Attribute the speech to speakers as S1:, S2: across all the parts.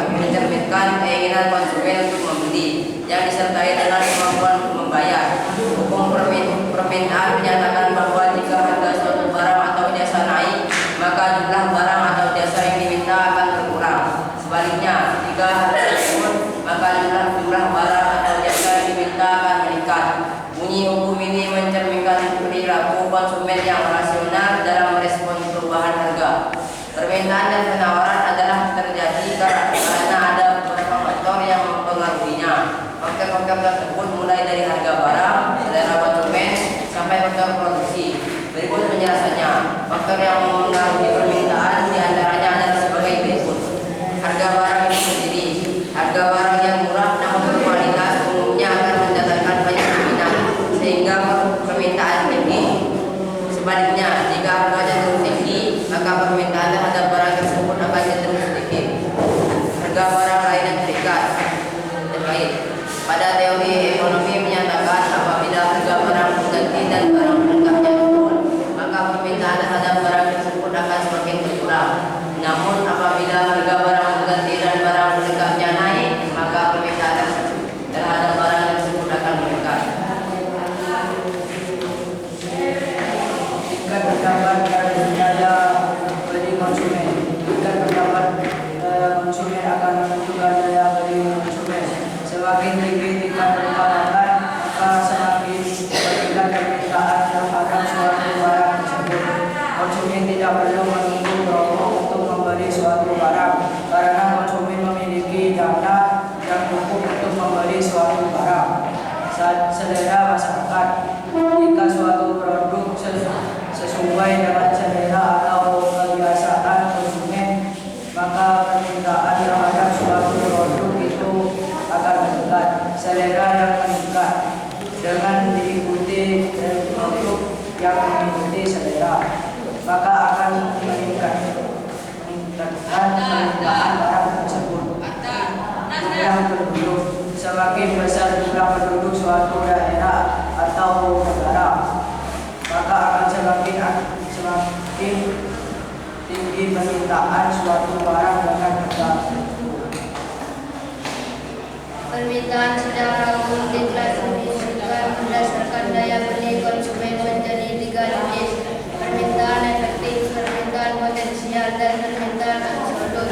S1: mencerminkan keinginan konsumen untuk membeli yang disertai dengan kemampuan untuk membayar. Hukum permintaan menyatakan bahwa jika harga suatu barang atau jasa naik, maka jumlah barang atau jasa yang diminta akan berkurang. Sebaliknya, jika harga turun, maka jumlah barang atau jasa yang diminta akan meningkat. Bunyi hukum ini mencerminkan perilaku konsumen yang rasional dalam merespon perubahan harga. Permintaan dan penawaran adalah terjadi karena ada beberapa faktor yang mempengaruhinya. Faktor-faktor tersebut mulai dari harga barang, selera konsumen, sampai faktor produksi. Berikut penjelasannya. Faktor yang mempengaruhi permintaan diantaranya adalah sebagai berikut. Harga barang itu sendiri. Harga barang yang murah namun berkualitas umumnya akan mendatangkan banyak peminat, sehingga permintaan tinggi. Sebaliknya, jika harganya terlalu tinggi, maka permintaan terhadap barang tersebut akan cenderung sedikit. Harga barang lain yang terkait. Pada teori ekonomi menyatakan apabila harga barang pengganti dan barang pelengkapnya turun, maka permintaan terhadap barang tersebut akan semakin berkurang. Namun apabila harga barang pengganti dan barang pelengkapnya naik, maka permintaan terhadap barang tersebut akan meningkat.
S2: Jika terdapat daya beli konsumen, konsumen akan menentukan daya beli konsumen. Semakin tinggi tingkat permintaan, maka semakin meningkat permintaan terhadap suatu barang tersebut. Konsumen tidak perlu menunggu promo untuk membeli suatu barang, karena konsumen memiliki dana yang cukup untuk membeli suatu barang. Selera masyarakat. Jika suatu produk sesuai dengan selera atau kebiasaan konsumen, maka permintaan terhadap suatu produk itu akan meningkat. Selera yang meningkat dengan diikuti produk yang mengikuti selera, maka akan meningkatkan permintaan barang tersebut. Jumlah penduduk. Semakin besar jumlah penduduk suatu daerah atau negara, maka akan semakin tinggi permintaan suatu barang dengan harga.
S3: Permintaan secara umum diklasifikasikan berdasarkan daya beli konsumen menjadi 3 jenis: permintaan efektif, permintaan potensial, dan permintaan absolut.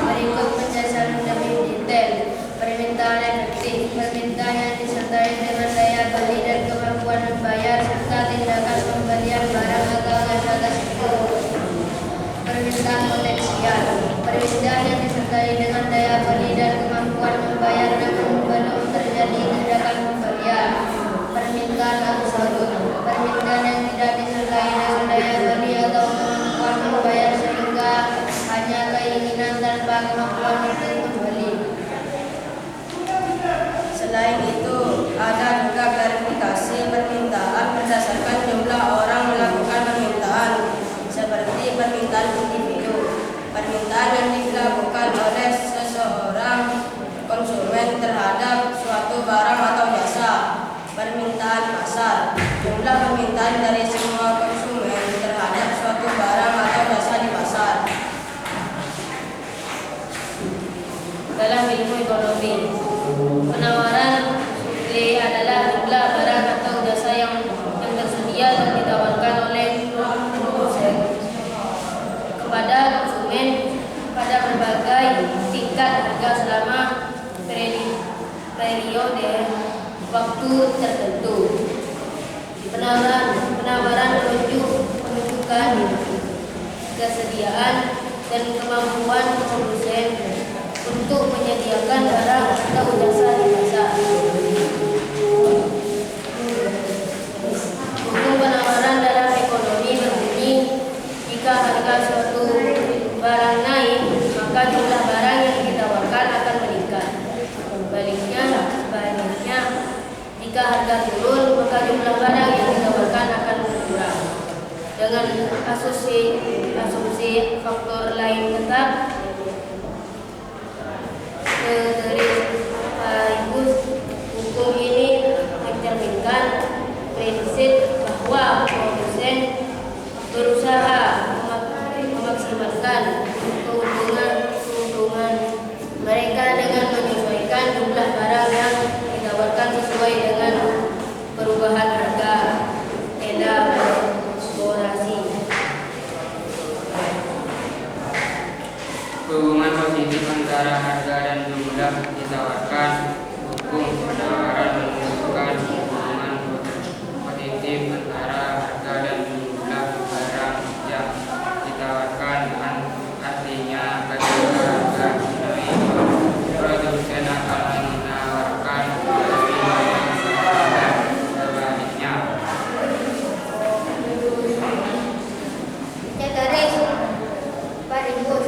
S3: Berikut penjelasan lebih detail. Permintaan efektif, permintaan yang disertai dengan daya beli dan kemampuan membayar serta tindakan pembelian barang atau jasa tersebut. Permintaan potensial, permintaan yang disertai dengan daya beli dan kemampuan membayar namun belum terjadi tindakan pembelian. Permintaan absolut, permintaan yang tidak disertai dengan daya beli atau kemampuan membayar sehingga hanya keinginan tanpa kemampuan untuk membeli. Selain itu, ada juga klarifikasi permintaan berdasarkan jumlah orang melakukan permintaan, seperti permintaan individu, permintaan yang dilakukan oleh seseorang konsumen terhadap suatu barang atau jasa. Permintaan pasar, jumlah permintaan dari semua konsumen terhadap suatu barang atau jasa di pasar. Dalam ilmu ekonomi, penawaran adalah jumlah barang atau jasa yang tersedia dan ditawarkan oleh produsen kepada konsumen pada berbagai tingkat harga selama periode waktu tertentu. Penawaran menunjukkan kesediaan dan kemampuan produsen untuk menyediakan barang atau jasa di pasar. turun, maka jumlah barang yang ditawarkan akan berkurang. Dengan asumsi faktor lain tetap sekaligus, hukum ini mencerminkan prinsip bahwa produsen berusaha memaksimalkan keuntungan mereka dengan menyesuaikan jumlah barang yang ditawarkan sesuai dengan perubahan harga elaborasi.
S4: Hubungan positif antara harga dan jumlah ditawarkan. Hukum penawaran menunjukkan hubungan positif antara harga dan jumlah barang yang ditawarkan. Artinya ketika harga naik, produsen akan menawarkan lebih banyak dan sebaliknya.
S3: Ceteris paribus.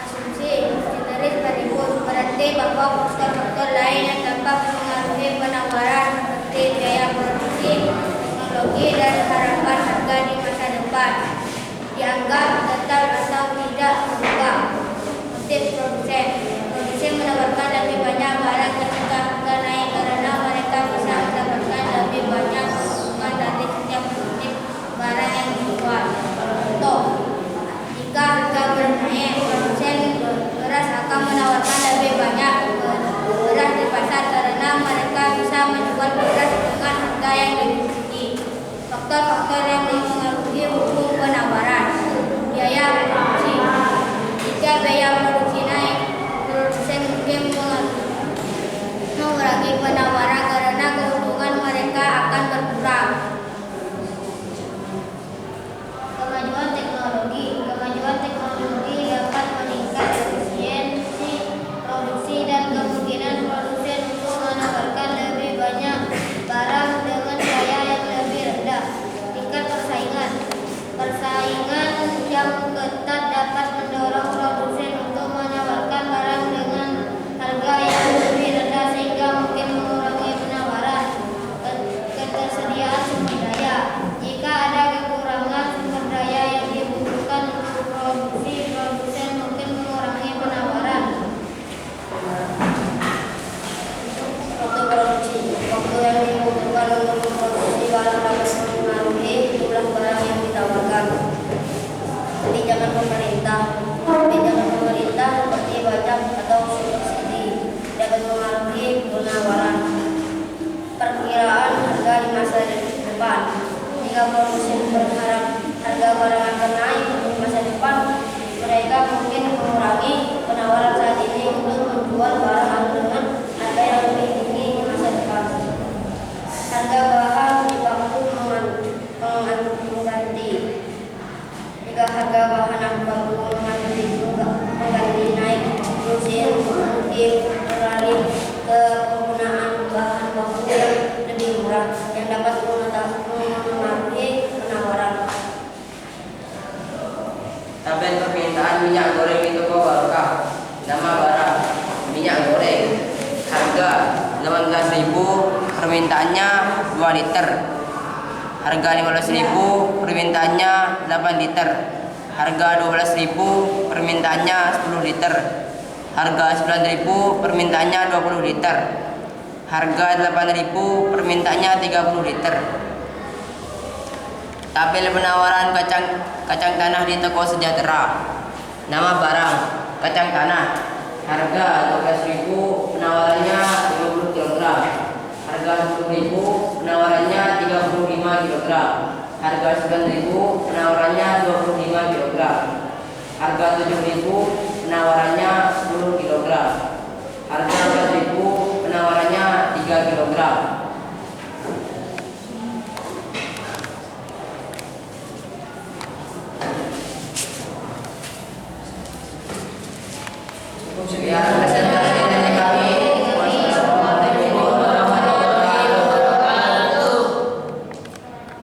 S3: Asumsi ceteris paribus berarti bahwa faktor-faktor lain yang dapat mempengaruhi penawaran seperti biaya produksi, teknologi, dan harapan harga di masa depan dianggap tetap atau tidak berubah. Motif produsen. Produsen menawarkan lebih banyak barang ketika harga naik karena mereka bisa mendapatkan lebih banyak keuntungan dari setiap unit barang yang dijual. Contoh, jika harga beras naik, produsen beras akan menawarkan lebih banyak beras di pasar karena mereka bisa menjual beras dengan harga yang lebih tinggi. Faktor-faktor yang mempengaruhi hukum penawaran. Biaya produksi. Jika biaya produksi naik, produsen mungkin mengurangi penawaran karena keuntungan mereka akan berkurang. Kemajuan teknologi. Kemajuan teknologi dapat meningkat efisiensi produksi dan kemungkinan produsen untuk menawarkan lebih banyak barang dengan biaya yang lebih rendah. Tingkat persaingan. Persaingan yang ketat dapat mendorong produsen untuk menawarkan barang dengan harga yang lebih rendah sehingga mungkin mengurangi penawaran. Ketersediaan sumber daya. Jika ada kekurangan sumber daya yang dibutuhkan untuk produksi, produsen mungkin mengurangi penawaran. Waktu produksi. Waktu yang dibutuhkan untuk memproduksi barang dapat mempengaruhi jumlah barang yang ditawarkan. Kebijakan pemerintah. Kebijakan pemerintah seperti pajak atau subsidi dapat mempengaruhi penawaran. Perkiraan harga di masa depan. Jika produsen berharap harga barang akan naik di masa depan, mereka mungkin mengurangi penawaran saat ini untuk menjual barang dengan harga yang lebih tinggi di masa depan. Harga bahan baku mengganti. Jika harga bahan baku mengganti naik, produsen mungkin beralih ke penggunaan bahan baku yang lebih murah yang dapat mempengaruhi penawaran.
S1: Tabel permintaan minyak goreng di toko Barokah. Nama barang minyak goreng. Harga 18.000, permintaannya 2 liter. Harga 15.000, permintaannya 8 liter. Harga 12.000, permintaannya 10 liter. Harga 9.000, permintaannya 20 liter. Harga 8.000, permintaannya 30 liter. Tabel penawaran kacang tanah di toko Sejahtera. Nama barang kacang tanah. Harga 12.000, penawarannya 50 kg. Harga 10.000, penawarannya 35 kg. Harga 9.000, penawarannya 25 kg. Harga 7.000, penawarannya 10 kg. Harga 11.000, penawarannya 3 kg.